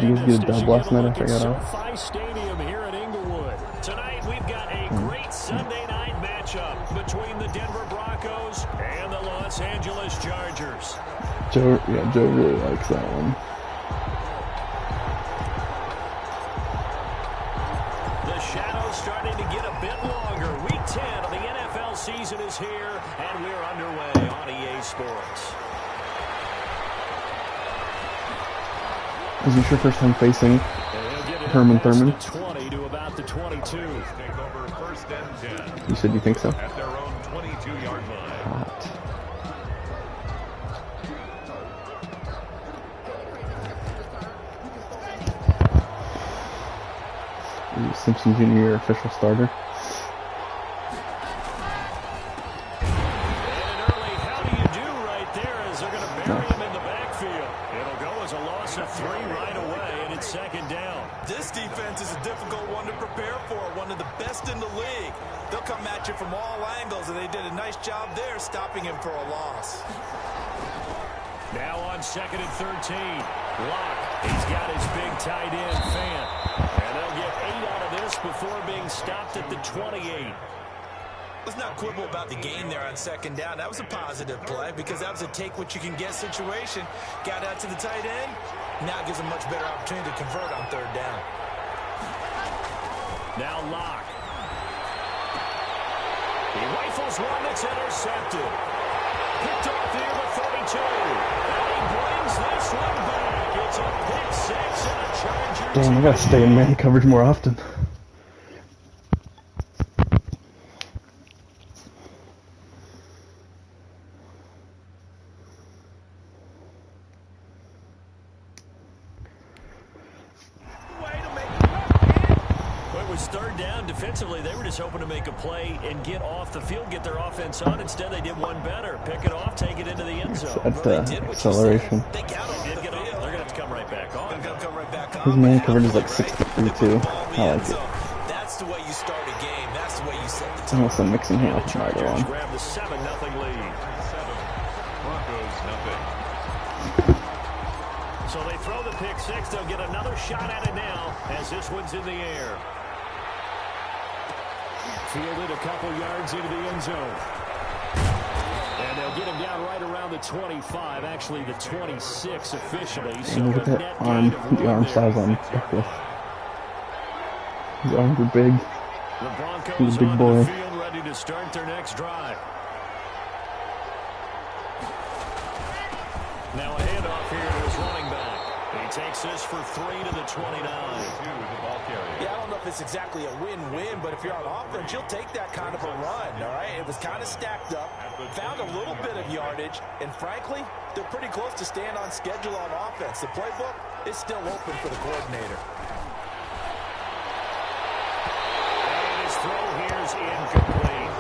Did you guys get a dub last night? I forgot. SoFi Stadium here in Inglewood. Tonight we've got a great Sunday night matchup between the Denver Broncos and the Los Angeles Chargers. Joe really likes that one. The shadow's starting to get a bit longer. Week 10 of the NFL season is here, and we're underway on EA Sports. Is this your first time facing Herman Thurman? 20 to about the 22. You said you think so? At their own 22-yard line. Hot. Simpson Jr., your official starter. From all angles, and they did a nice job there stopping him for a loss. Now on 2nd and 13. Locke, he's got his big tight end fan. And they'll get 8 out of this before being stopped at the 28. Let's not quibble about the game there on 2nd down. That was a positive play because that was a take-what-you-can-get situation. Got out to the tight end. Now gives a much better opportunity to convert on 3rd down. Now Locke. He rifles one that's intercepted. Picked off near the 32. And he brings this one back. It's a pick 6 and a Chargers. Damn, I gotta stay in man coverage more often. Defensively, they were just hoping to make a play and get off the field, get their offense on. Instead, they did one better. Pick it off, take it into the end zone. That's acceleration. They got off the field. They're going to have to come right back on. His man coverage is like 63 too. I like it. That's the way you start a game. That's the way you set the tone. Unless I'm mixing him up from either one. Grab the 7-0 lead. Broncos nothing. So they throw the pick 6. They'll get another shot at it now as this one's in the air. Fielded a couple yards into the end zone. And they'll get him down right around the 25, actually the 26 officially. So look at that arm, the arm size on Beckwith. His arms are big. The Broncos He's a big on boy. the field ready to start their next drive. Now a handoff here to his running back. He takes this for 3 to the 29. Yeah, I don't know if it's exactly a win-win, but if you're on offense, you'll take that kind of a run, all right? It was kind of stacked up, found a little bit of yardage, and frankly, they're pretty close to staying on schedule on offense. The playbook is still open for the coordinator. And his throw here is incomplete.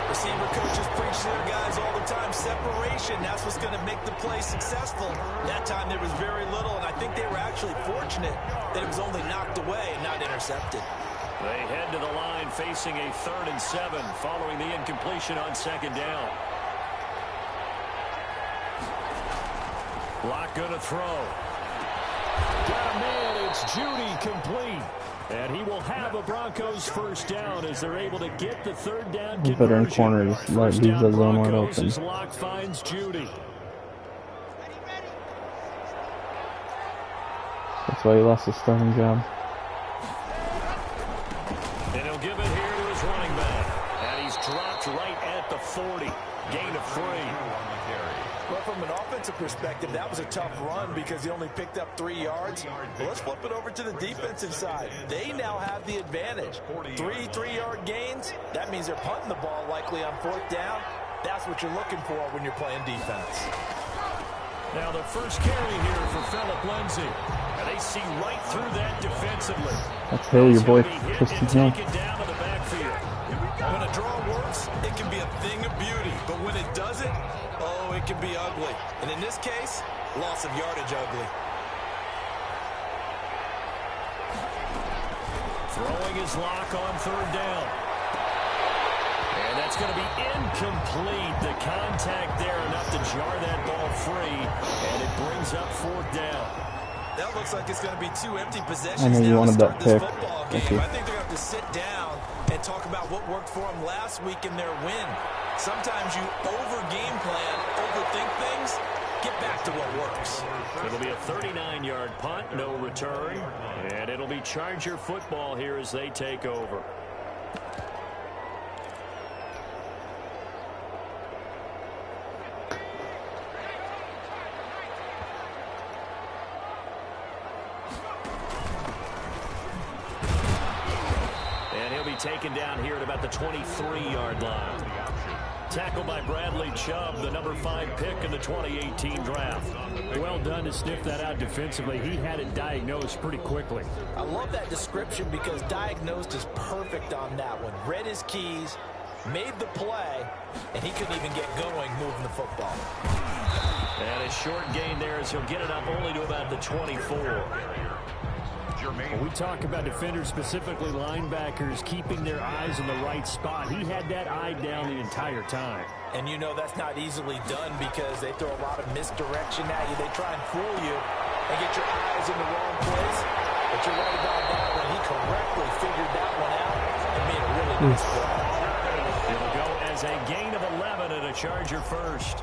Receiver coaches preach to their guys all the time. Separation, that's what's going to make the play successful. That time there was very little, and I think they were actually fortunate that it was only knocked away and not intercepted. They head to the line facing a 3rd and 7 following the incompletion on 2nd down. Locke going to throw. Got a man, it's Judy complete. And he will have a Broncos 1st down as they're able to get the 3rd down conversion. Veteran corners leaves the zone wide open. As Locke finds Judy. That's why he lost his starting job. And he'll give it here to his running back. And he's dropped right at the 40. Gain of 3. Well, from an offensive perspective, that was a tough run because he only picked up 3 yards. Well, let's flip it over to the defensive side. They now have the advantage. 3 3-yard gains. That means they're punting the ball likely on 4th down. That's what you're looking for when you're playing defense. Now the first carry here for Phillip Lindsay. And they see right through that defensively. That's Hill, your boy, Tristan Hill. When a draw works, it can be a thing of beauty. But when it doesn't, oh, it can be ugly. And in this case, loss of yardage ugly. Throwing his Lock on 3rd down. And that's going to be incomplete. The contact there enough to jar that ball free. And it brings up 4th down. That looks like it's going to be 2 empty possessions. I know you now wanted to that start this pick. football Thank game. you. I think they're going to have to sit down and talk about what worked for them last week in their win. Sometimes you over-game plan, overthink things. Get back to what works. It'll be a 39-yard punt, no return. And it'll be Charger football here as they take over. And he'll be taken down here at about the 23-yard line. Tackled by Bradley Chubb, the number 5 pick in the 2018 draft. Well done to sniff that out defensively. He had it diagnosed pretty quickly. I love that description because diagnosed is perfect on that one. Read his keys, made the play, and he couldn't even get going moving the football. And a short gain there as he'll get it up only to about the 24. When we talk about defenders, specifically linebackers, keeping their eyes in the right spot, he had that eye down the entire time. And you know that's not easily done because they throw a lot of misdirection at you. They try and fool you and get your eyes in the wrong place. But you're right about that one. He correctly figured that one out and made a really nice play. It'll go as a gain of 11 and a Charger first.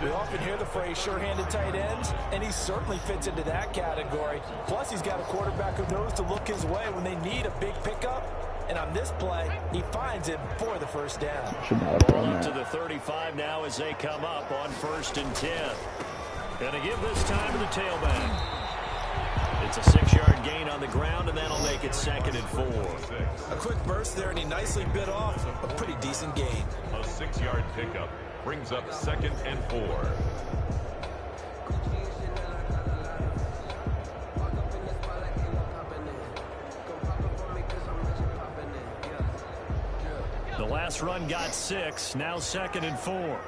We often hear the phrase sure-handed tight ends, and he certainly fits into that category. Plus, he's got a quarterback who knows to look his way when they need a big pickup. And on this play, he finds it for the first down. Should not have Ball done up to that. the 35 now as they come up on 1st and 10. And to give this time to the tailback. It's a 6-yard gain on the ground, and that'll make it 2nd and 4. A quick burst there, and he nicely bit off a pretty decent gain. A 6-yard pickup brings up 2nd and 4. The last run got 6, now 2nd and 4.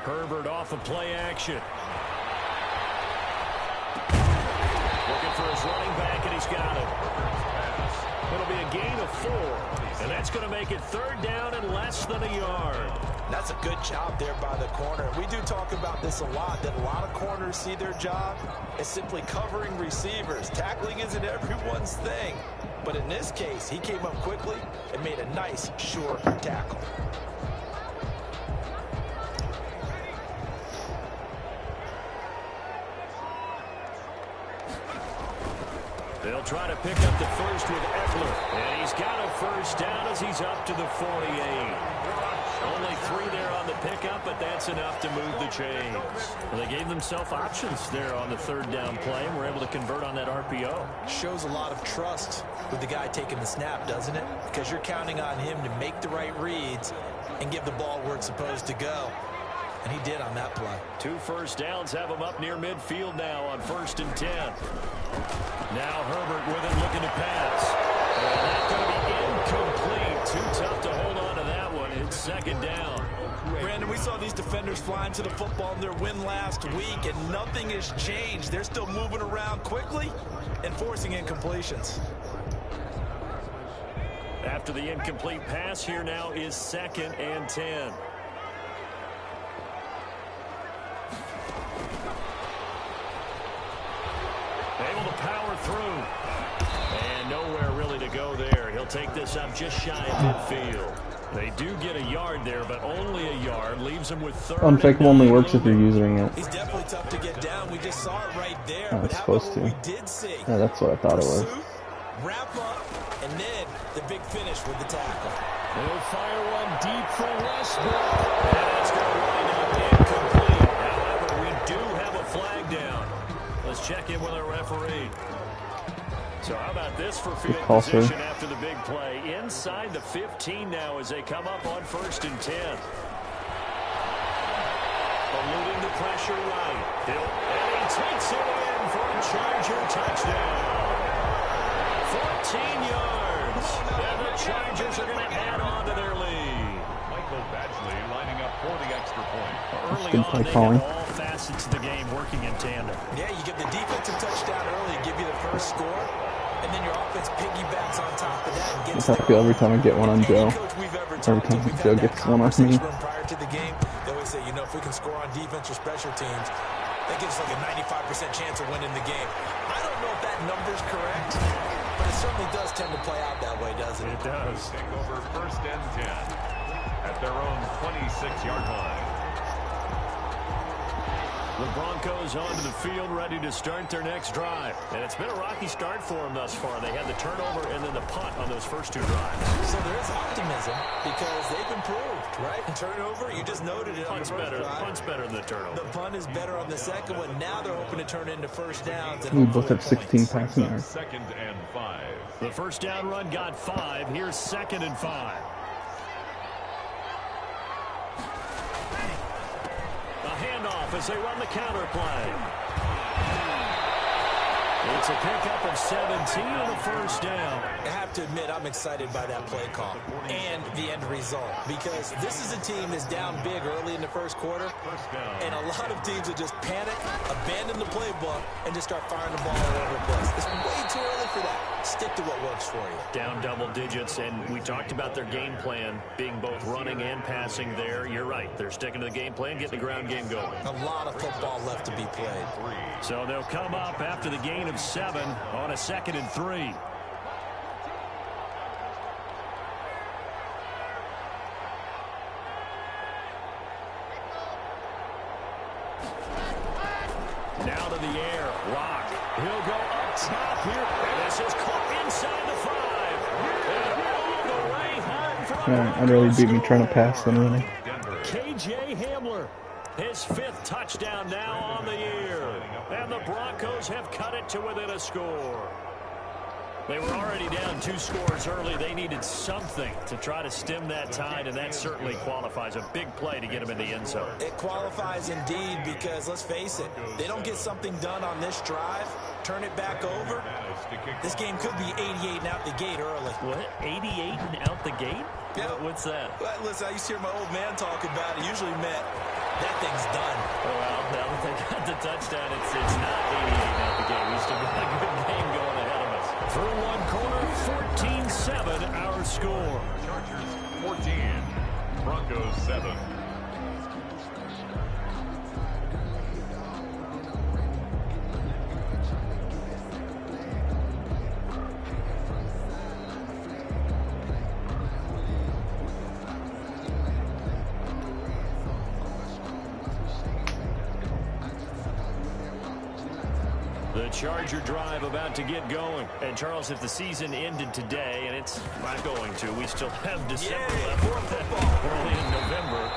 Herbert off of play action. Looking for his running back, and he's got him. It'll be a gain of 4, and that's going to make it 3rd down and less than a yard. That's a good job there by the corner. We do talk about this a lot, that a lot of corners see their job as simply covering receivers. Tackling isn't everyone's thing. But in this case, he came up quickly and made a nice, sure tackle. They'll try to pick up the first with Eckler. And he's got a first down as he's up to the 48. Only 3 there on the pickup, but that's enough to move the chains. Well, they gave themselves options there on the 3rd down play and were able to convert on that RPO. Shows a lot of trust with the guy taking the snap, doesn't it? Because you're counting on him to make the right reads and give the ball where it's supposed to go. And he did on that play. 2 first downs have him up near midfield now on 1st and 10. Now Herbert with it looking to pass. And that's going to be incomplete. Too tough to hold on to that one. It's 2nd down. Brandon, we saw these defenders flying to the football in their win last week, and nothing has changed. They're still moving around quickly and forcing incompletions. After the incomplete pass, here now is 2nd and 10. Able to power through. And nowhere really to go there. He'll take this up just shy of midfield. They do get a yard there, but only a yard. Leaves him with 3rd. Unfakeable only works if you're using it. He's definitely tough to get down. We just saw it right there. Oh, but it's how about supposed what to. we did see? Yeah, that's what I thought it was. Pursuit, wrap up, and then the big finish with the tackle. They'll fire one deep for Westbrook. And it's going to wind up incomplete. However, we do have a flag down. Let's check in with our referee. So how about this for field position after the big play? Inside the 15 now as they come up on 1st and 10. Eluding the pressure right. And he takes it in for a Charger touchdown. 14 yards. And the Chargers are going to add on to their lead. Michael Badgley lining up for the extra point. Early on, they have all facets of the game working in tandem. Yeah, you get the defensive touchdown early, give you the first score, and then your offense piggybacks on top of that and gets That's how I feel every time I get one on Joe. Every time Joe gets one on me. Prior to the game, they always say, you know, if we can score on defense or special teams, That gives like a 95% chance of winning the game. I don't know if that number's correct, but it certainly does tend to play out that way, doesn't it? It does. Take over first and 10 at their own 26-yard line. The Broncos onto the field, ready to start their next drive. And it's been a rocky start for them thus far. They had the turnover and then the punt on those first 2 drives. So there is optimism because they've improved, right? And turnover, you just noted it. Punt's better than the turnover. The punt is better on the second one. Now they're hoping to turn into first downs. We both have 16 passing yards. Second and 5. The first down run got 5. Here's 2nd and 5. Handoff as they run the counter play. It's a pickup of 17 and a first down. I have to admit, I'm excited by that play call and the end result because this is a team that's down big early in the first quarter, and a lot of teams will just panic, abandon the playbook, and just start firing the ball all over the place. It's way too early for that. Stick to what works for you. Down double digits, and we talked about their game plan being both running and passing there. You're right. They're sticking to the game plan, getting the ground game going. A lot of football left to be played. So they'll come up after the gain of 7 on a 2nd and 3. Now to the air. Rock. He'll go up top here. This is caught inside the 5. And all the way home for Yeah, I'd rather beat me trying to pass than running. KJ Hamler. His 5th touchdown now on the year. And the Broncos have cut it to within a score. They were already down 2 scores early. They needed something to try to stem that tide, and that certainly qualifies. A big play to get them in the end zone. It qualifies indeed because, let's face it, they don't get something done on this drive, turn it back over, this game could be 88 and out the gate early. What? 88 and out the gate? Yeah. What's that? Well, listen, I used to hear my old man talk about it. Usually meant that thing's done. Well, now that they got the touchdown, it's not 88 out the gate. We still got a good game going ahead of us. Through one quarter, 14-7 our score. Chargers 14, Broncos 7. The Charger drive about to get going. And, Charles, if the season ended today, and it's not going to, we still have December left early in November,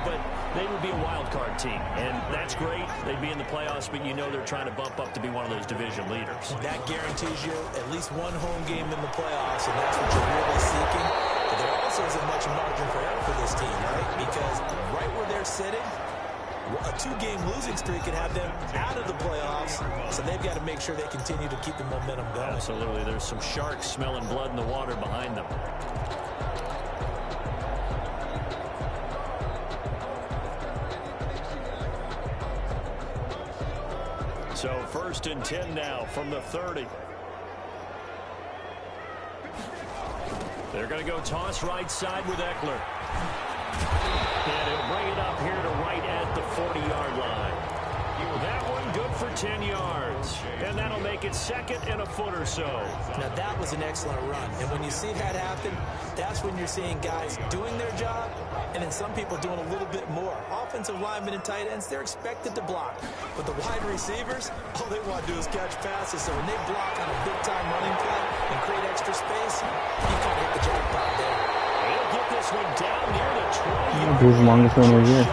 but they would be a wild card team. And that's great. They'd be in the playoffs, but you know they're trying to bump up to be one of those division leaders. That guarantees you at least one home game in the playoffs, and that's what you're really seeking. But there also isn't much margin for error for this team, right? Because right where they're sitting, a 2-game losing streak could have them out of the playoffs, so they've got to make sure they continue to keep the momentum going. Absolutely. There's some sharks smelling blood in the water behind them. So 1st and 10 now from the 30. They're going to go toss right side with Eckler. And he'll bring it up here to right at the 40-yard line. That one good for 10 yards. And that'll make it 2nd and a foot or so. Now, that was an excellent run. And when you see that happen, that's when you're seeing guys doing their job and then some people doing a little bit more. Offensive linemen and tight ends, they're expected to block. But the wide receivers, all they want to do is catch passes. So when they block on a big-time running play and create extra space, you kind of hit the jackpot there. They'll get this one down near the 20. That'll be his longest one of the year.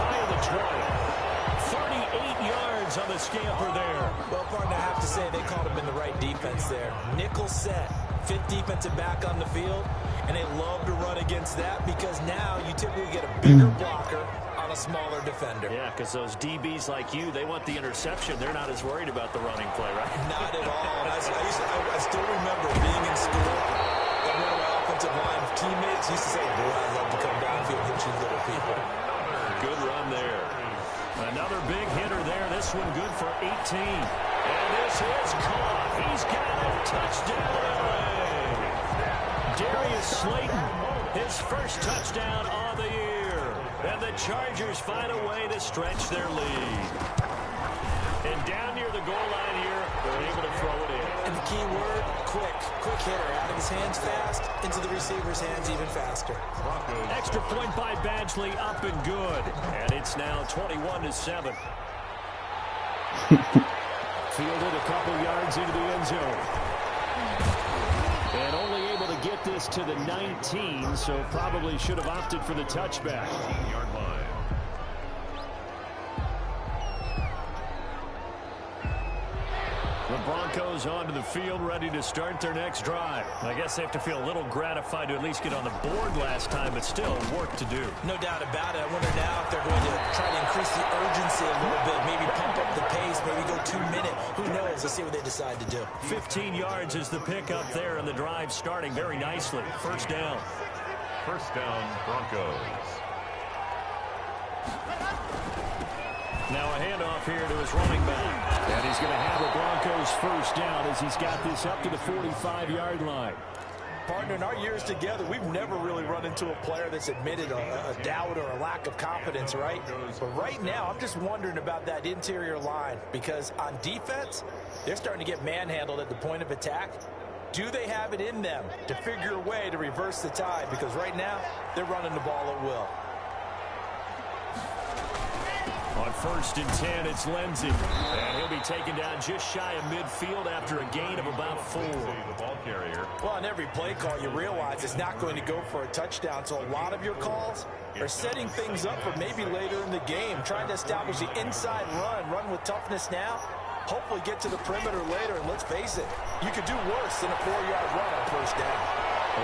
38 yards on the scamper there. Well, partner, I have to say they called him in the right defense there. Nickel set, 5th defensive back on the field, and they love to run against that because now you typically get a bigger blocker on a smaller defender. Yeah, because those DBs like you, they want the interception. They're not as worried about the running play, right? Not at all. And I still remember being in school, and one of my offensive line teammates used to say, boy, I'd love to come downfield and hit you little people. Good run there. Another big hitter there. This one good for 18. And this is caught. He's got a touchdown. Darius Slayton, his first touchdown on the year. And the Chargers find a way to stretch their lead. the goal line here. They're able to throw it in. And the key word, quick. Quick hitter. Out of his hands fast, into the receiver's hands even faster. Extra point by Badgley, up and good. And it's now 21-7. Fielded a couple yards into the end zone. And only able to get this to the 19, so probably should have opted for the touchback. 15-yard line. The Broncos onto the field, ready to start their next drive. I guess they have to feel a little gratified to at least get on the board last time, but still work to do. No doubt about it. I wonder now if they're going to try to increase the urgency a little bit, maybe pump up the pace, maybe go 2 minute. Who knows? Let's see what they decide to do. 15 yards is the pickup there, and the drive starting very nicely. First down. First down, Broncos. Now a handoff here to his running back. And he's going to have the Broncos first down as he's got this up to the 45-yard line. Partner, in our years together, we've never really run into a player that's admitted a doubt or a lack of confidence, right? But right now, I'm just wondering about that interior line because on defense, they're starting to get manhandled at the point of attack. Do they have it in them to figure a way to reverse the tide? Because right now, they're running the ball at will. On 1st and 10, it's Lindsey. And he'll be taken down just shy of midfield after a gain of about 4. The ball carrier. Well, on every play call, you realize it's not going to go for a touchdown. So a lot of your calls are setting things up for maybe later in the game, trying to establish the inside run with toughness now, hopefully get to the perimeter later. And let's face it, you could do worse than a 4-yard run on first down.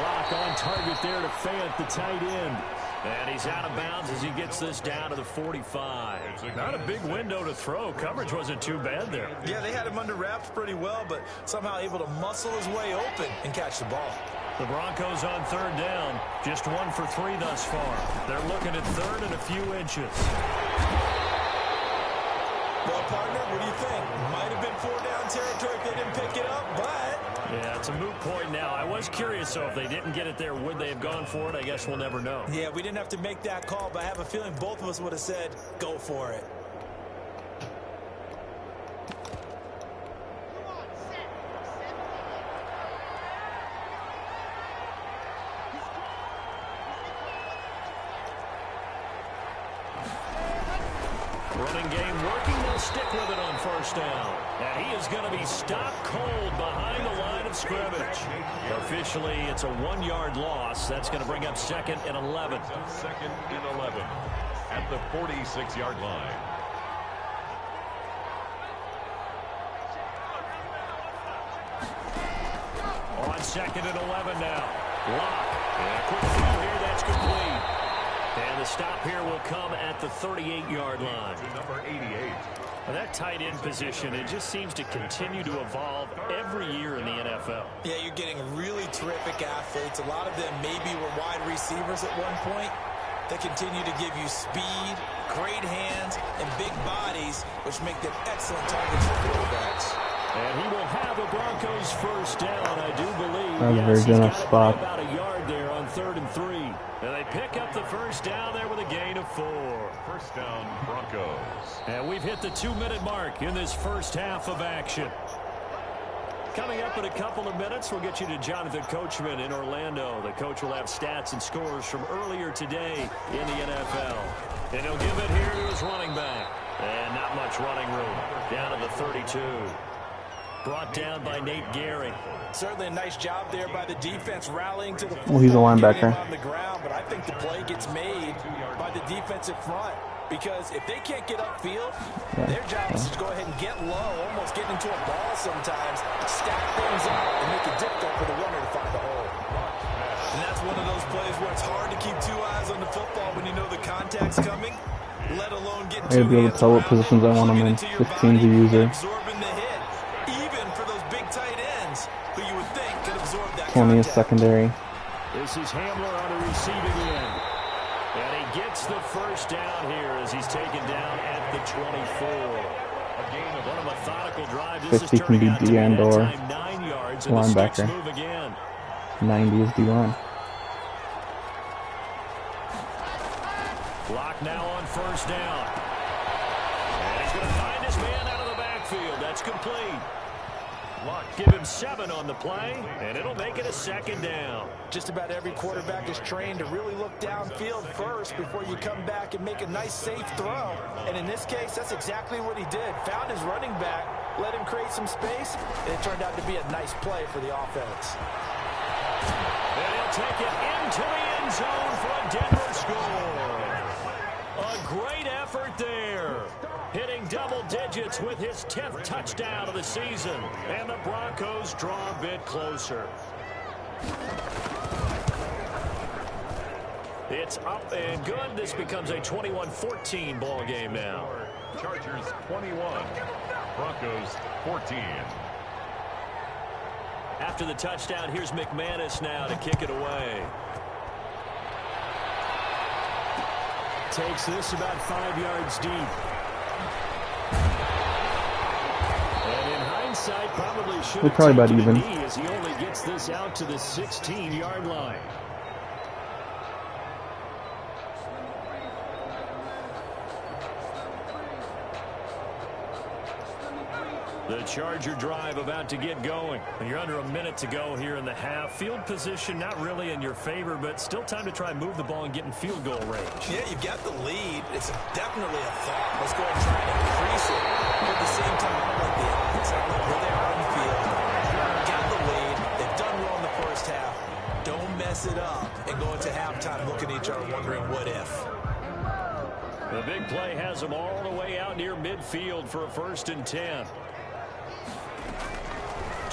Lock on target there to Fant, the tight end. And he's out of bounds as he gets this down to the 45. Not a big window to throw. Coverage wasn't too bad there. Yeah, they had him under wraps pretty well, but somehow able to muscle his way open and catch the ball. The Broncos on 3rd down. Just 1 for 3 thus far. They're looking at 3rd and a few inches. Well, partner, what do you think? Might have been 4-down territory if they didn't pick it up, but... Yeah, it's a moot point now. I was curious, so if they didn't get it there, would they have gone for it? I guess we'll never know. Yeah, we didn't have to make that call, but I have a feeling both of us would have said, go for it. Running game working. They'll stick with it on 1st down. And he is going to be stopped cold behind the line of scrimmage. Officially, it's a 1-yard loss. That's going to bring up 2nd and 11. 2nd and 11 at the 46-yard line. On 2nd and 11 now. Lock. And a quick throw here. That's complete. And the stop here will come at the 38-yard line. Number 88. Well, that tight end position, it just seems to continue to evolve every year in the NFL. Yeah, you're getting really terrific athletes. A lot of them maybe were wide receivers at one point. They continue to give you speed, great hands, and big bodies, which make them excellent targets for quarterbacks. And he will have the Broncos first down, I do believe. That was a very generous spot. About a yard there on 3rd and 3. And they pick up the first down there with a gain of 4. First down, Broncos. And we've hit the 2-minute mark in this first half of action. Coming up in a couple of minutes, we'll get you to Jonathan Coachman in Orlando. The coach will have stats and scores from earlier today in the NFL. And he'll give it here to his running back. And not much running room. Down to the 32. Brought down by Nate Gehring. Certainly a nice job there by the defense rallying to the Well, he's a linebacker. on the ground, but I think the play gets made by the defensive front because if they can't get upfield, their job is to go ahead and get low, almost get into a ball sometimes, stack things up, and make it difficult for the runner to find a hole. And that's one of those plays where it's hard to keep 2 eyes on the football when you know the contact's coming, let alone get I gotta be able to tell what positions I want him in. 15's a user. Absorbing the hit, even for those big tight ends who you would think could absorb that 20 is contact. This secondary. is Hamler on the receiving end. And he gets the first down here as he's taken down at the 24. What a methodical drive. This 50 is can be turning out to be D-end that or time 9 yards, and the sticks linebacker. move again. 90 is D-line. Lock now on first down. And he's going to find his man out of the backfield. That's complete. lead. Give him 7 on the play, and it'll make it a 2nd down. Just about every quarterback is trained to really look downfield first before you come back and make a nice, safe throw. And in this case, that's exactly what he did. Found his running back, let him create some space, and it turned out to be a nice play for the offense. And he'll take it into the end zone for a Denver score. A great effort there. Hitting double digits with his 10th touchdown of the season. And the Broncos draw a bit closer. It's up and good. This becomes a 21-14 ball game now. Chargers 21, Broncos 14. After the touchdown, here's McManus now to kick it away. Takes this about 5 yards deep. And in hindsight, probably should have probably about taken even. a knee as he only gets this out to the 16-yard line. The Charger drive about to get going. And you're under a minute to go here in the half. Field position not really in your favor, but still time to try and move the ball and get in field goal range. Yeah, you've got the lead. It's definitely a thought. Let's go ahead and try and increase it. But at the same time, I don't like the odds. I don't know where they are on the field. Got the lead. They've done well in the first half. Don't mess it up and go into halftime looking at each other wondering what if. The big play has them all the way out near midfield for a 1st and 10.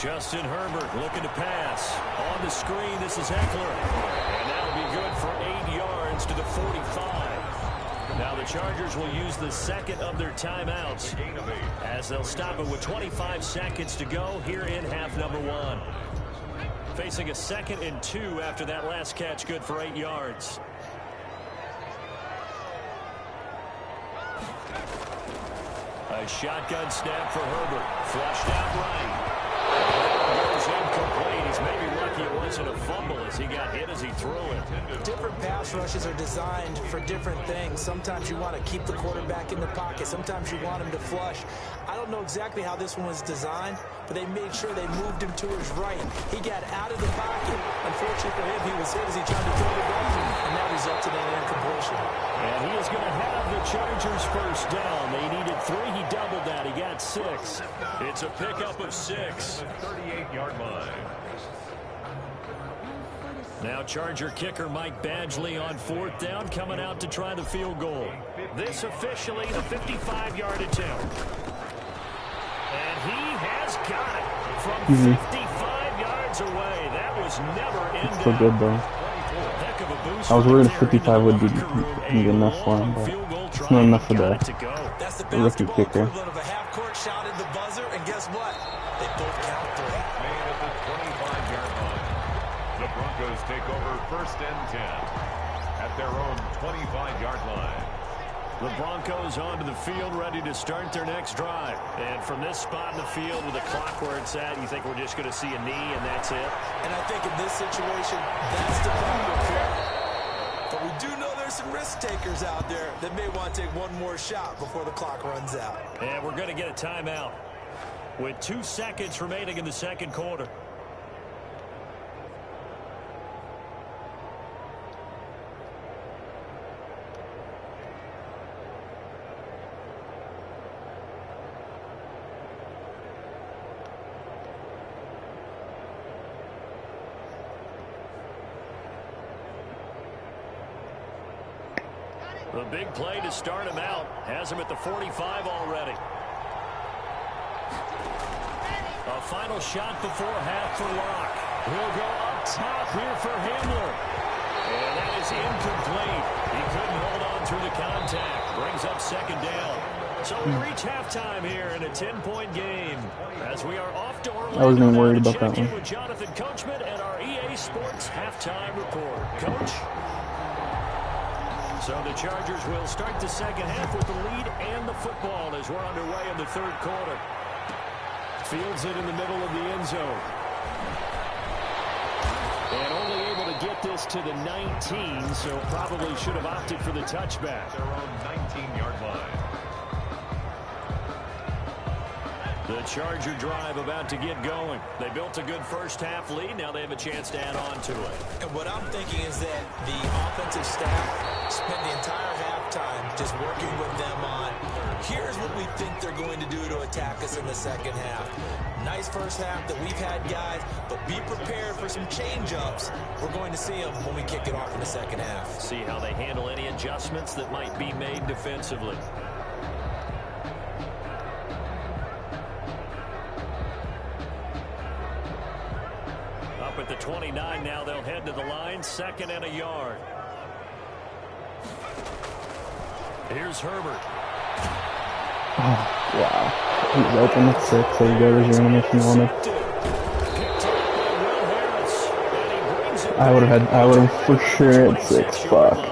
Justin Herbert looking to pass. On the screen, this is Eckler. And that'll be good for 8 yards to the 45. Now the Chargers will use the 2nd of their timeouts as they'll stop it with 25 seconds to go here in half number 1. Facing a 2nd and 2 after that last catch, good for 8 yards. A shotgun snap for Herbert. Flushed out right. Goes incomplete. He's maybe lucky it wasn't a fumble as he got hit as he threw it. Different pass rushes are designed for different things. Sometimes you want to keep the quarterback in the pocket. Sometimes you want him to flush. I don't know exactly how this one was designed, but they made sure they moved him to his right. He got out of the pocket. Unfortunately for him, he was hit as he tried to throw the ball, and that resulted in an incompletion. And he is going to have the Chargers 1st down. They needed 3. He doubled that. He got 6. It's a pickup of 6. 38-yard line. Now Charger kicker Mike Badgley on 4th down, coming out to try the field goal. This officially the 55-yard attempt. And he has got it from 55 yards away. That was never in doubt. So good, though. Heck of a boost. I was worried 55 would be enough for him, but it's not enough for the rookie kicker. Equivalent of a half-court shot in the buzzer, and guess what? They both count 3. Made at the 25-yard line. The Broncos take over 1st and 10 at their own 25-yard line. The Broncos onto the field, ready to start their next drive. And from this spot in the field with the clock where it's at, you think we're just going to see a knee and that's it? And I think in this situation, that's the proper play. But we do know there's some risk takers out there that may want to take one more shot before the clock runs out. And we're going to get a timeout with 2 seconds remaining in the 2nd quarter. The big play to start him out has him at the 45 already. A final shot before half for Locke. He'll go up top here for Hamler. And that is incomplete. He couldn't hold on through the contact. Brings up 2nd down. So we reach halftime here in a 10-point game. As we are off to Orlando. I wasn't even worried about that one. With Jonathan Coachman and our EA Sports halftime report. Coach? So the Chargers will start the 2nd half with the lead and the football as we're underway in the 3rd quarter. Fields it in the middle of the end zone. And only able to get this to the 19, so probably should have opted for the touchback. Their own 19-yard line. The Charger drive about to get going. They built a good first-half lead. Now they have a chance to add on to it. And what I'm thinking is that the offensive staff spent the entire halftime just working with them on, here's what we think they're going to do to attack us in the second half. Nice first half that we've had, guys, but be prepared for some change-ups. We're going to see them when we kick it off in the second half. See how they handle any adjustments that might be made defensively. Up at the 29 now, they'll head to the line, 2nd and a yard. Here's Herbert. Oh, wow. He's open at 6. There you go. There's your intermission you wanted. I would have for sure at 6. Fuck.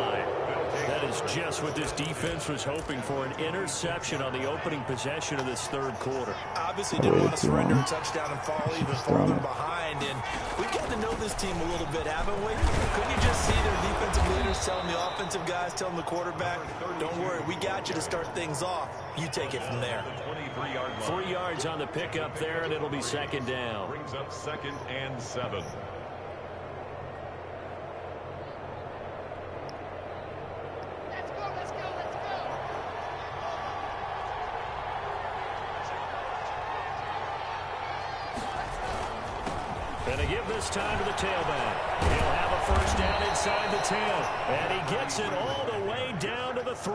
Just what this defense was hoping for, an interception on the opening possession of this third quarter. Obviously didn't want to surrender a touchdown and fall even farther behind. And we've got to know this team a little bit, haven't we? Couldn't you just see their defensive leaders telling the offensive guys, telling the quarterback, don't worry, we got you to start things off. You take it from there. 3 yards on the pickup there, and it'll be 2nd down. Brings up 2nd and 7. And they give this time to the tailback. He'll have a first down inside the 10. And he gets it all the way down to the 3.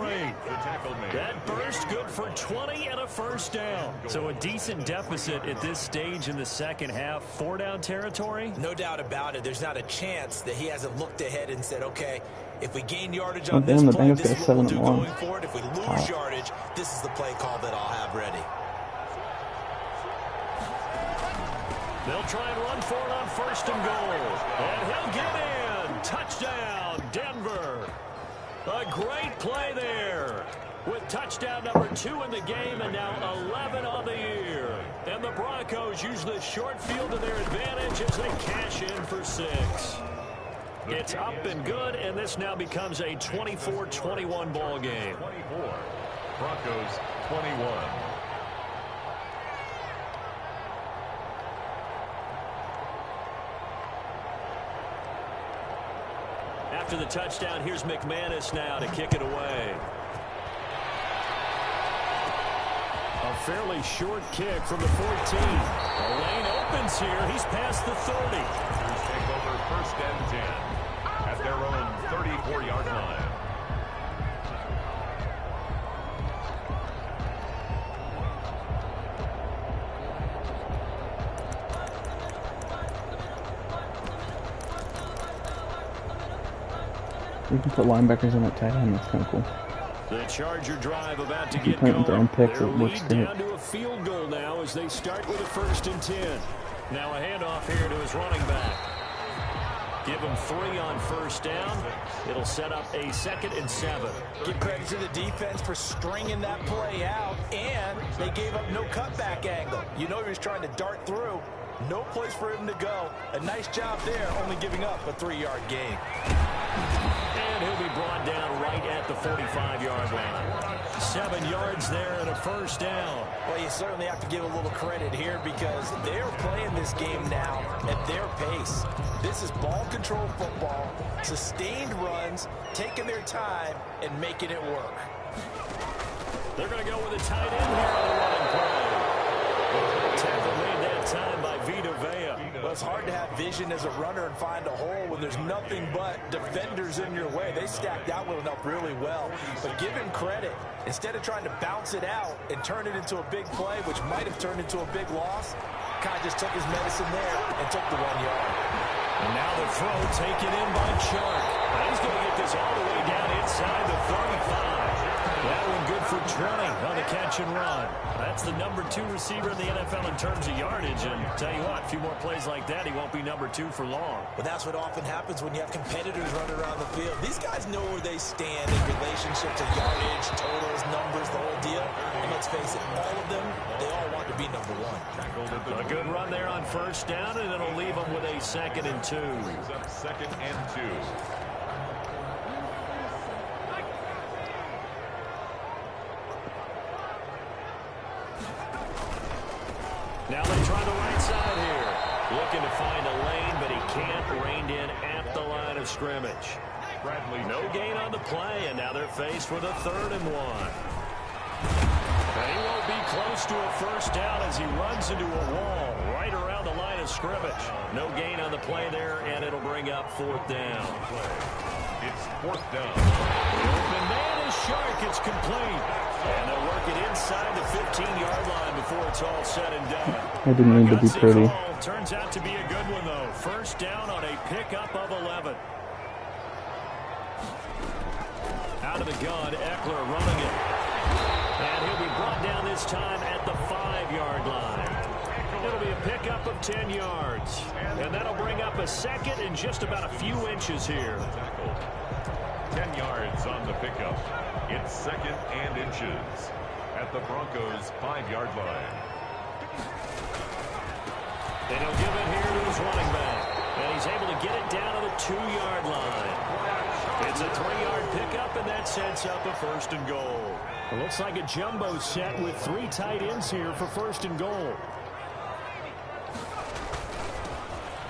That burst good for 20 and a first down. So a decent deficit at this stage in the second half. 4-down territory? No doubt about it. There's not a chance that he hasn't looked ahead and said, okay, if we gain yardage on this play, this is what we'll do going forward. If we lose yardage, this is the play call that I'll have ready. They'll try and run for it on 1st and goal. And he'll get in. Touchdown, Denver. A great play there. With touchdown number 2 in the game and now 11 on the year. And the Broncos use the short field to their advantage as they cash in for 6. It's up and good, and this now becomes a 24-21 ball game. 24. Broncos 21. After the touchdown, here's McManus now to kick it away. A fairly short kick from the 14. The lane opens here. He's past the 30. Take over 1st and 10 at their own 34-yard line. You can put linebackers in at tight end. That's kind of cool. The Charger drive about to get going. Their own picks, Their it looks lead good. down to a field goal now as they start with a 1st and 10. Now a handoff here to his running back. Give him 3 on 1st down. It'll set up a 2nd and 7. Give credit to the defense for stringing that play out, and they gave up no cutback angle. You know he was trying to dart through. No place for him to go. A nice job there, only giving up a 3-yard gain. And he'll be brought down right at the 45-yard line. 7 yards there and a 1st down. Well, you certainly have to give a little credit here because they're playing this game now at their pace. This is ball control football, sustained runs, taking their time, and making it work. They're going to go with a tight end here on the running play. Tackle made that time by Vita Vea. Well, it's hard to have vision as a runner and find a hole when there's nothing but defenders in your way. They stacked that one up really well. But give him credit. Instead of trying to bounce it out and turn it into a big play, which might have turned into a big loss, Kai just took his medicine there and took the 1 yard. And now the throw taken in by Chark. He's going to get this all the way down inside the 35. That one good for 20 on the catch and run. That's the number 2 receiver in the NFL in terms of yardage. And tell you what, a few more plays like that, he won't be number 2 for long. But that's what often happens when you have competitors running around the field. These guys know where they stand in relationship to yardage, totals, numbers, the whole deal. And let's face it, all of them, they all want to be number 1. A good run there on 1st down, and it'll leave them with a 2nd and 2. Brings up 2nd and 2. try the right side here. Looking to find a lane, but he can't. Reined in at the line of scrimmage. No gain on the play, and now they're faced with a 3rd and 1. And he won't be close to a first down as he runs into a wall right around the line of scrimmage. No gain on the play there, and it'll bring up 4th down. It's 4th down. The open man is Shark. It's complete. And they'll work it inside the 15-yard line before it's all said and done. I didn't mean to be pretty. Turns out to be a good one, though. First down on a pickup of 11. Out of the gun, Eckler running it. And he'll be brought down this time at the 5-yard line. It'll be a pickup of 10 yards. And that'll bring up a 2nd and just about a few inches here. 10 yards on the pickup. It's 2nd and inches at the Broncos' 5-yard line. And he'll give it here to his running back. And he's able to get it down to the 2-yard line. It's a 3-yard pickup, and that sets up a 1st and goal. It looks like a jumbo set with 3 tight ends here for 1st and goal.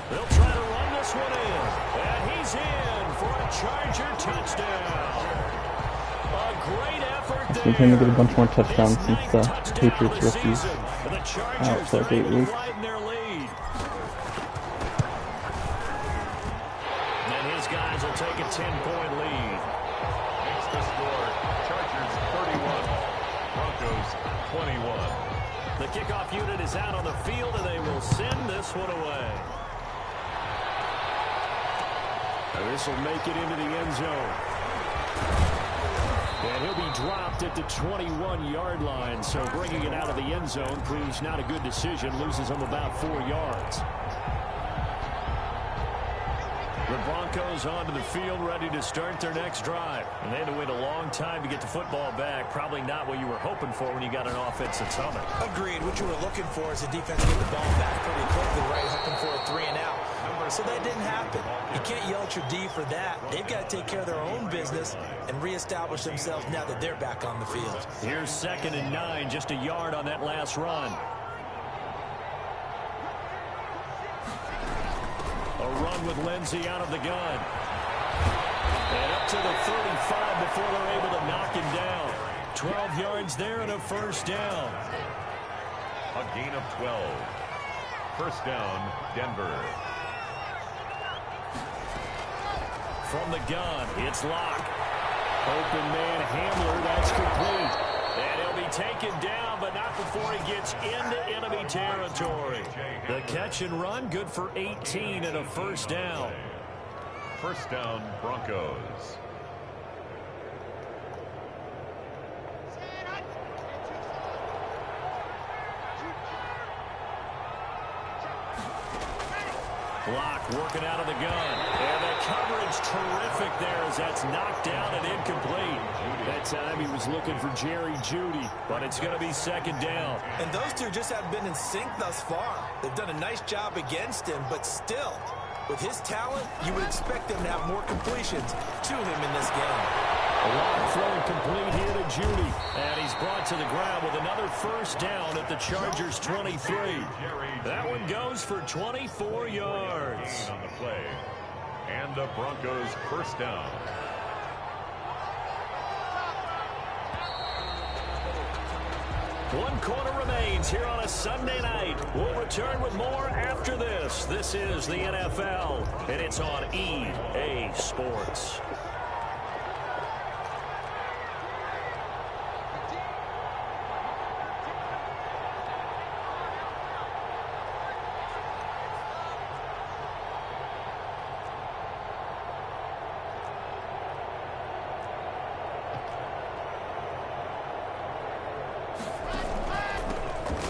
They'll try to run this one in. And he's in for a Charger touchdown. A great effort there. We're going to get a bunch more touchdowns since the Patriots rookies out for like 8 weeks. And his guys will take a 10-point lead. Makes the score Chargers 31, Broncos 21. The kickoff unit is out on the field, and they will send this one away. And this will make it into the end zone. And he'll be dropped at the 21-yard line, so bringing it out of the end zone proves not a good decision. Loses him about 4 yards. The Broncos onto the field, ready to start their next drive. And they had to wait a long time to get the football back. Probably not what you were hoping for when you got an offensive summit. Agreed. What you were looking for is the defense get the ball back pretty quickly, right? Hoping for a 3 and out. So that didn't happen. You can't yell at your D for that. They've got to take care of their own business and reestablish themselves now that they're back on the field. Here's 2nd and 9, just a yard on that last run. A run with Lindsey out of the gun. And up to the 35 before they're able to knock him down. 12 yards there and a 1st down. A gain of 12. 1st down, Denver. From the gun, it's Locke. Open man Hamler, that's complete. And he'll be taken down, but not before he gets into enemy territory. The catch and run, good for 18 and a 1st down. 1st down, Broncos. Locke working out of the gun. And the coverage terrific there as that's knocked down and incomplete. That time he was looking for Jerry Jeudy, but it's going to be 2nd down. And those two just haven't been in sync thus far. They've done a nice job against him, but still, with his talent, you would expect them to have more completions to him in this game. A long throw complete here to Jeudy. And he's brought to the ground with another 1st down at the Chargers 23. That one goes for 24 yards. On the play. And the Broncos 1st down. One quarter remains here on a Sunday night. We'll return with more after this. This is the NFL, and it's on EA Sports.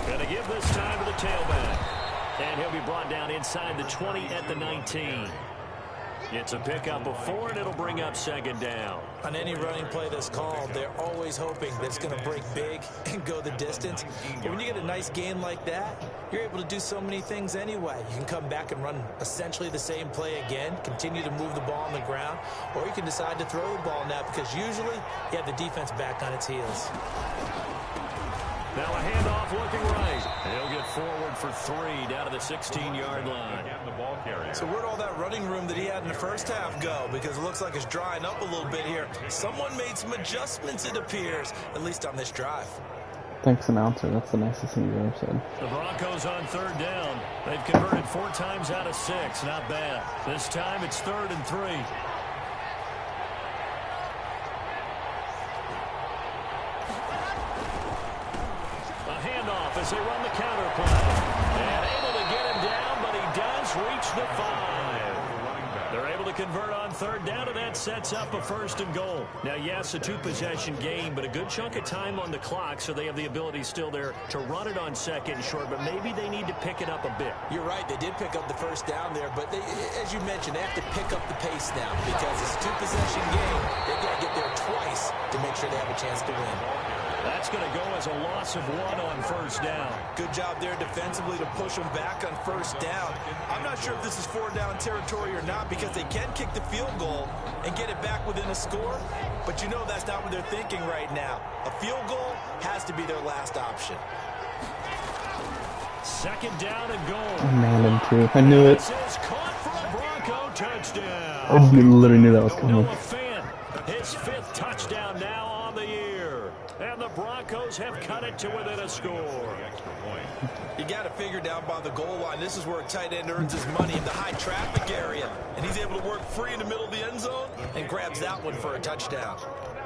Gonna give this time to the tailback. And he'll be brought down inside the 20 at the 19. It's a pickup of 4, and it'll bring up 2nd down. On any running play that's called, they're always hoping that it's going to break big and go the distance. But when you get a nice game like that, you're able to do so many things anyway. You can come back and run essentially the same play again, continue to move the ball on the ground, or you can decide to throw the ball now because usually you have the defense back on its heels. Now a handoff looking right. He'll get forward for 3 down to the 16-yard line. So where'd all that running room that he had in the first half go? Because it looks like it's drying up a little bit here. Someone made some adjustments, it appears, at least on this drive. Thanks, announcer. That's the nicest thing you ever said. The Broncos on 3rd down. They've converted 4 times out of 6. Not bad. This time it's 3rd and 3. A handoff as they run the counter play. And able to get him down, but he does reach the 5. They're able to convert on 3rd down, and that sets up a 1st and goal. Now, yes, a 2-possession game, but a good chunk of time on the clock, so they have the ability still there to run it on 2nd and short, but maybe they need to pick it up a bit. You're right. They did pick up the 1st down there, but they, as you mentioned, they have to pick up the pace now because it's a 2-possession game. They've got to get there twice to make sure they have a chance to win. That's going to go as a loss of 1 on 1st down. Good job there defensively to push them back on 1st down. I'm not sure if this is 4-down territory or not because they can kick the field goal and get it back within a score, but you know that's not what they're thinking right now. A field goal has to be their last option. 2nd down and goal. I nailed him too. I knew it. This is caught for a Bronco touchdown. I literally knew that was coming. Noah Fant, his 5th touchdown now on the year. And the Broncos have cut it to within a score. You got to figure down by the goal line. This is where a tight end earns his money in the high traffic area. And he's able to work free in the middle of the end zone and grabs that one for a touchdown.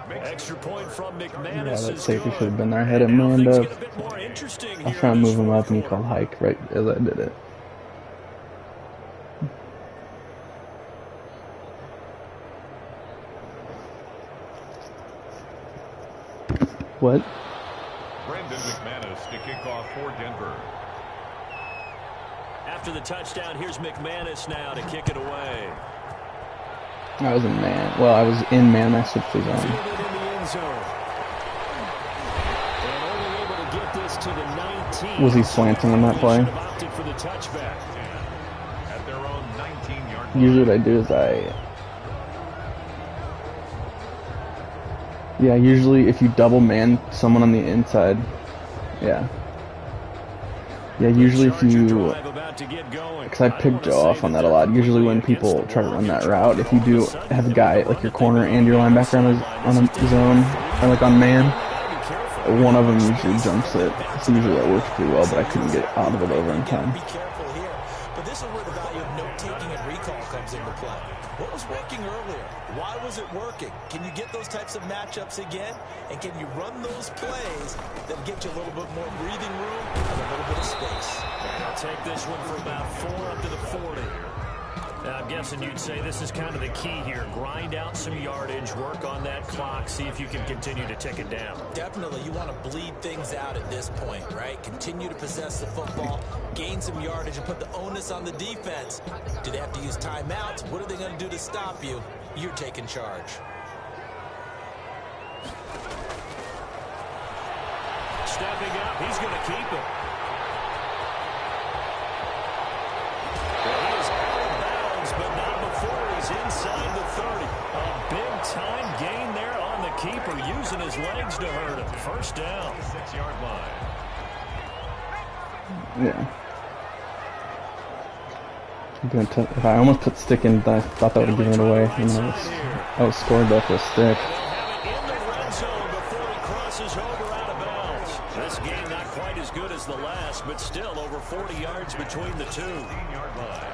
Extra point from McManus. Yeah, that is safety good. should have been there. I had it manned Now up. things get a bit more interesting I was here trying to in move this him up, and he fourth called quarter. hike right as I did it. What? Brandon McManus to kick off for Denver. After the touchdown, here's McManus now to kick it away. I was in man. Well, I was in man. I switched to zone. Fielded in the end zone. And only able to get this to the 19. Was he slanting on that play? Should have opted for the touchback. At their own 19-yard line. Usually what I do is yeah, usually if you double man someone on the inside, yeah, usually if you, because I pick Joe off on that a lot, usually when people try to run that route, if you do have a guy, like your corner and your linebacker on a zone, or like on man, one of them usually jumps it, so usually that works pretty well, but I couldn't get out of it over in time. Be careful here, but this is where the value of note-taking and recall comes into play. What was working earlier? Why was it working? Can you get those types of matchups again? And can you run those plays that get you a little bit more breathing room and a little bit of space? They'll take this one for about 4 up to the 40. Now, I'm guessing you'd say this is kind of the key here. Grind out some yardage, work on that clock, see if you can continue to tick it down. Definitely, you want to bleed things out at this point, right? Continue to possess the football, gain some yardage, and put the onus on the defense. Do they have to use timeouts? What are they going to do to stop you? You're taking charge. Stepping up, he's going to keep it. He is out of bounds, but not before he's inside the 30. A big-time gain there on the keeper, using his legs to hurt him. 1st down. 6-yard line. Yeah. If I almost put stick in, then I thought that would have given it away. And I was scored though for a stick. They'll have it in the red zone before he crosses over out of bounds. This game not quite as good as the last, but still over 40 yards between the two. 15-yard line.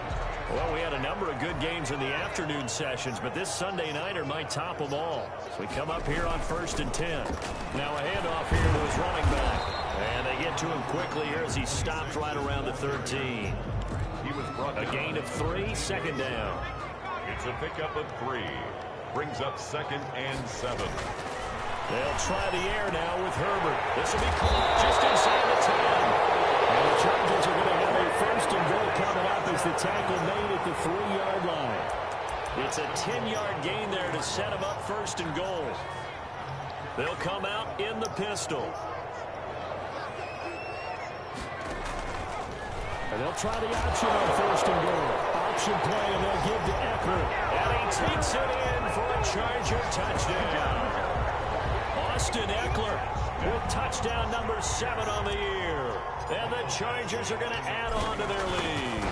Well, we had a number of good games in the afternoon sessions, but this Sunday nighter might top them all. So we come up here on 1st and 10. Now a handoff here to his running back. And they get to him quickly here as he stopped right around the 13. He was brought A gain of 3, 2nd down. It's a pickup of 3. Brings up 2nd and 7. They'll try the air now with Herbert. This will be caught just inside the 10. And the Chargers are going to have a 1st and goal coming up as the tackle made at the 3-yard line. It's a 10-yard gain there to set them up 1st and goal. They'll come out in the pistol. And they'll try the option on 1st and goal. Option play, and they'll give to Eckler. And he takes it in for a Charger touchdown. Austin Eckler with touchdown number 7 on the year. And the Chargers are going to add on to their lead.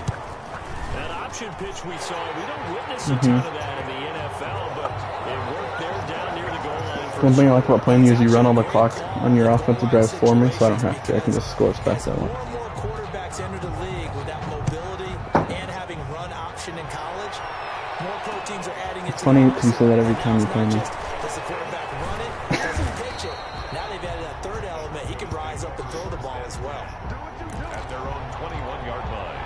That option pitch we saw, we don't witness a ton of that in the NFL, but it worked there down near the goal line. One thing I like about playing you is you run all the clock on your offensive drive for me, so I don't have to. I can just score as fast as I want. More and more quarterbacks enter the league with that mobility and having run option in college. More pro teams are adding it. It's funny because you say that every time you play me. Does the quarterback run it? Does he pitch it? Now they've added that third element. He can rise up and throw the ball as well. At their own 21-yard line.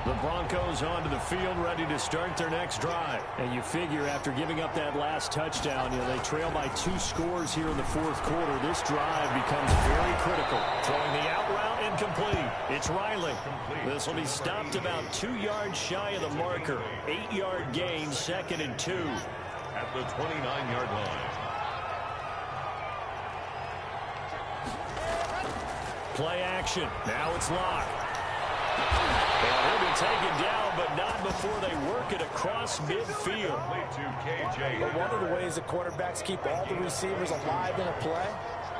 The Broncos onto the field, ready to start their next drive. And you figure after giving up that last touchdown, they trail by 2 scores here in the fourth quarter. This drive becomes very critical. Throwing the out route incomplete. It's Riley. This will be stopped about 2 yards shy of the marker. 8-yard gain, 2nd and 2. At the 29-yard line. Play action. Now it's Locke. And he'll be taken down, but not before they work it across midfield. But one of the ways the quarterbacks keep all the receivers alive in a play,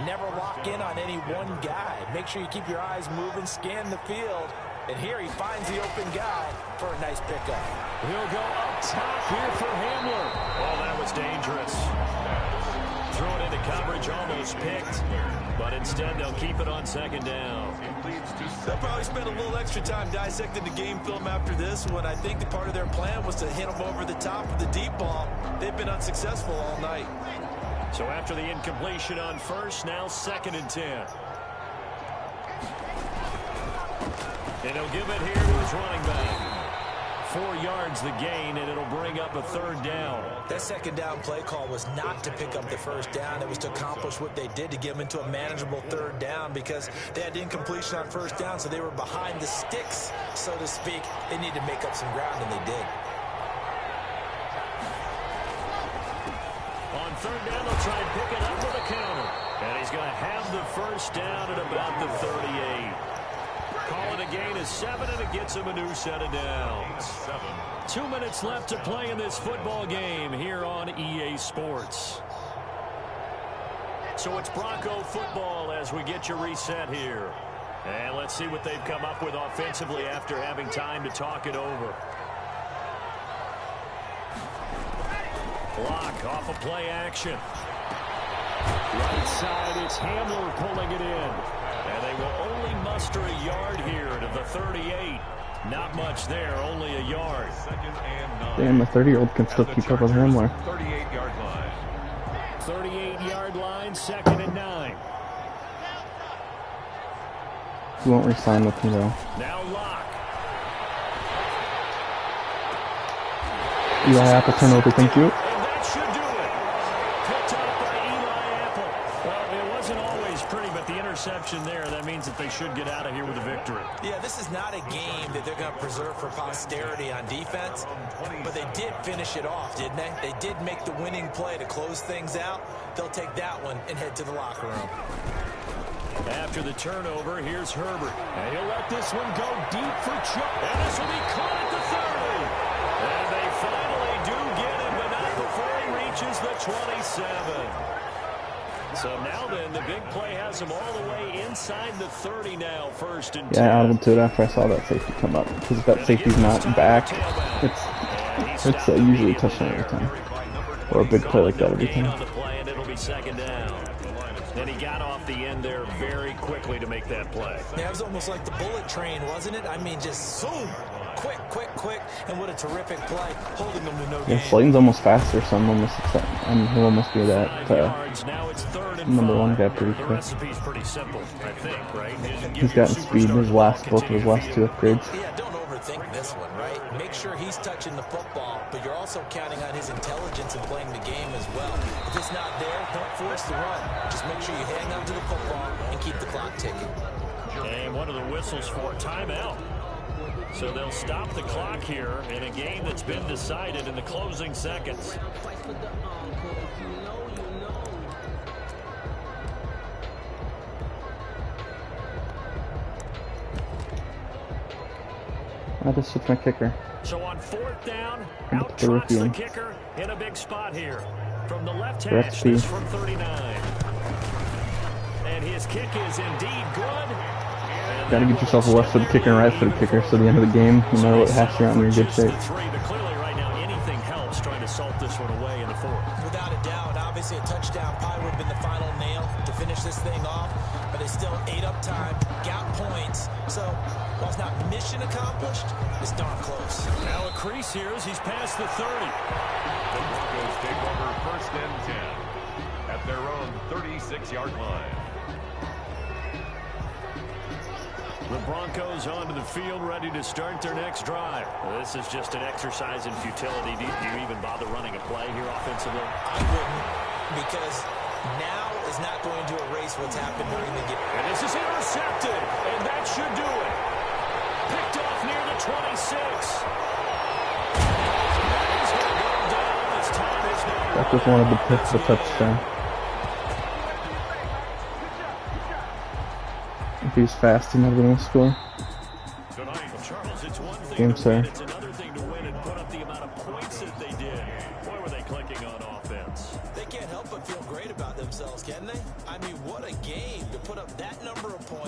never lock in on any one guy. Make sure you keep your eyes moving, scan the field. And here he finds the open guy for a nice pickup. He'll go up top here for Hamler. Oh, that was dangerous. Thrown into coverage, almost picked. But instead, they'll keep it on 2nd down. They'll probably spend a little extra time dissecting the game film after this one. I think the part of their plan was to hit them over the top with the deep ball. They've been unsuccessful all night. So after the incompletion on first, now 2nd and 10. And he'll give it here to his running back. 4 yards the gain, and it'll bring up a 3rd down. That 2nd down play call was not to pick up the 1st down. It was to accomplish what they did to get them into a manageable 3rd down because they had incompletion on 1st down, so they were behind the sticks, so to speak. They needed to make up some ground, and they did. On 3rd down, they'll try and pick it up with a counter. And he's going to have the 1st down at about the 38. Call it a gain of 7, and it gets him a new set of downs. 2 minutes left to play in this football game here on EA Sports. So it's Bronco football as we get you reset here. And let's see what they've come up with offensively after having time to talk it over. Block off of play action. Right side, it's Hamler pulling it in. And they will only muster a yard here to the 38. Not much there, only a yard. Damn, the 30-year-old can still keep up with Hamler. 38-yard line. 38-yard line, 2nd and 9. He won't re-sign with me, though. Now Locke. Eli Apple turnover, thank you. And that should do it. Picked up by Eli Apple. Well, it wasn't always pretty, but the interception there, that means that they should get out of here with a victory. Yeah, this is not a game that they're going to preserve for posterity on defense, but they did finish it off, didn't they? They did make the winning play to close things out. They'll take that one and head to the locker room. After the turnover, here's Herbert. And he'll let this one go deep for Chuck. And this will be caught at the 30. And they finally do get him, but not before he reaches the 27. So now then, the big play has him all the way inside the 30 now, 1st and 10. Yeah, I added to it after I saw that safety come up. Because if that safety's not back, it's usually a touchdown every time. Or a big play like that every time. On the play, and it'll be 2nd down. Then he got off the end there very quickly to make that play. Yeah, it was almost like the bullet train, wasn't it? I mean, just zoom. Quick, quick, quick. And what a terrific play, holding them to no gain. Yeah, Slayton's almost faster, so I'm almost excited. He'll almost be that Now it's 3rd and number 1 guy 5. pretty The quick. recipe's pretty simple, I think, right? He's gotten speed in both of his last 2 upgrades. Yeah, don't overthink this one, right? Make sure he's touching the football, but you're also counting on his intelligence in playing the game as well. If it's not there, don't force the run. Just make sure you hang on to the football and keep the clock ticking. And one of the whistles for timeout. So they'll stop the clock here in a game that's been decided in the closing seconds. This is my kicker. So on 4th down, And out the trots the rookie. kicker in a big spot here. From the left hash, Recipe. this from 39. And his kick is indeed good. Gotta get yourself a left-footed kicker and right-footed kicker, so at the end of the game, no matter what hash you're on, you're in good shape. But clearly right now, anything helps trying to salt this one away in the fourth. Without a doubt, obviously a touchdown probably would have been the final nail to finish this thing off, but they still ate up time, got points, so while it's not mission accomplished, it's darn close. Now a crease here as he's past the 30. The Broncos take over 1st and 10 at their own 36-yard line. The Broncos onto the field, ready to start their next drive. Well, this is just an exercise in futility. Do you even bother running a play here offensively? I wouldn't, because now is not going to erase what's happened during the game. And this is intercepted, and that should do it. Picked off near the 26. He's going to go down as time is now. That was one of the picks of the touchdown. If he's fast, he never going to score. Tonight, Charles, it's one thing Game to sir. win, it's another thing to win and put up the amount of points that they did. Boy, were they clicking on offense. They can't help but feel great about themselves, can they? I mean, what a game to put up that number of points.